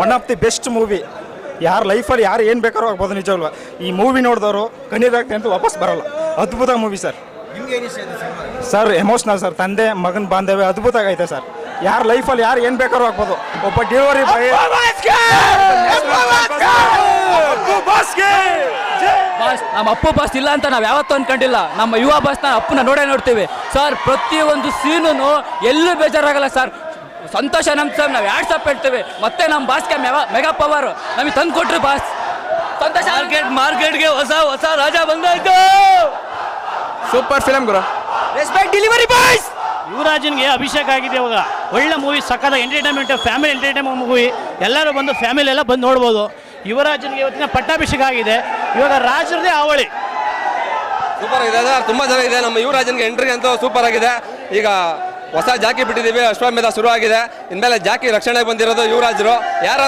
One of the best movie. ಯಾರ ಲೈಫಲ್ಲಿ ಯಾರು ಏನು ಬೇಕಾದ್ರೂ ಆಗ್ಬೋದು ನಿಜವಲ್ವ. ಈ ಮೂವಿ ನೋಡಿದವರು ಕಣ್ಣೀರಾಗ್ತದೆ ಅಂತ ವಾಪಸ್ ಬರೋಲ್ಲ. ಅದ್ಭುತ movie sir. Sir emotional sir, ತಂದೆ ಮಗನ ಬಾಂಧವ್ಯ ಅದ್ಭುತ ಆಗೈತೆ ಸರ್. ಯಾರ ಲೈಫಲ್ಲಿ ಯಾರು ಏನು ಬೇಕಾದ್ರೂ ಆಗ್ಬೋದು. ಒಬ್ಬ ಡೆಲಿವರಿ ಬಾಯ್ ನಮ್ಮ ಅಪ್ಪು ಬಾಸ್ ಇಲ್ಲ ಅಂತ ನಾವು ಯಾವತ್ತೂ ಅನ್ಕೊಂಡಿಲ್ಲ. ನಮ್ಮ ಯುವ ಬಾಸ್ನ ಅಪ್ಪನ ನೋಡ್ತೀವಿ ಸರ್. ಪ್ರತಿಯೊಂದು ಸೀನು ಎಲ್ಲೂ ಬೇಜಾರಾಗಲ್ಲ ಸರ್. ಸಂತೋಷ ನಮ್ಮ ಸರ್, ನಾವು ವಾಟ್ಸಪ್ ಇಡ್ತೀವಿ. ಮತ್ತೆ ನಮ್ಮ ಬಾಸ್ಗೆ ಮೆಗಾ ಪವರ್ ನಮಗೆ ತಂದು ಕೊಟ್ರಿ ಬಾಸ್. ಸಂತೋಷ. ಮಾರ್ಕೆಟ್ಗೆ ಹೊಸ ರಾಜ ಬಂದಾಯ್ತು. ಸೂಪರ್ ಫಿಲಮ್ ಗುರು. Respect delivery boys. ಯುವರಾಜನ್ಗೆ ಅಭಿಷೇಕ ಆಗಿದೆ ಇವಾಗ. ಒಳ್ಳೆ ಮೂವಿ, ಸಕ್ಕದ ಎಂಟರ್ಟೈನ್ಮೆಂಟ್, ಫ್ಯಾಮಿಲಿ ಎಂಟರ್ಟೈನ್ಮೆಂಟ್ ಮೂವಿ. ಎಲ್ಲರೂ ಬಂದು ಫ್ಯಾಮಿಲಿ ಎಲ್ಲ ಬಂದು ನೋಡ್ಬೋದು. ಯುವರಾಜನ್ಗೆ ಇವತ್ತಿನ ಪಟ್ಟಾಭಿಷೇಕ ಆಗಿದೆ. ಇವಾಗ ರಾಜರದೇ ಅವಳಿ ಸೂಪರ್ ಆಗಿದೆ ಸರ್, ತುಂಬ ಚೆನ್ನಾಗಿದೆ. ನಮ್ಮ ಯುವರಾಜನ್ಗೆ ಎಂಟ್ರಿ ಅಂತೂ ಸೂಪರ್ ಆಗಿದೆ. ಈಗ ಹೊಸ ಜಾಕಿ ಬಿಟ್ಟಿದ್ದೀವಿ, ಅಶ್ವಮೇಧ ಶುರು ಆಗಿದೆ. ಇನ್ಮೇಲೆ ಜಾಕಿ ರಕ್ಷಣೆಗೆ ಬಂದಿರೋದು ಯುವರಾಜರು. ಯಾರು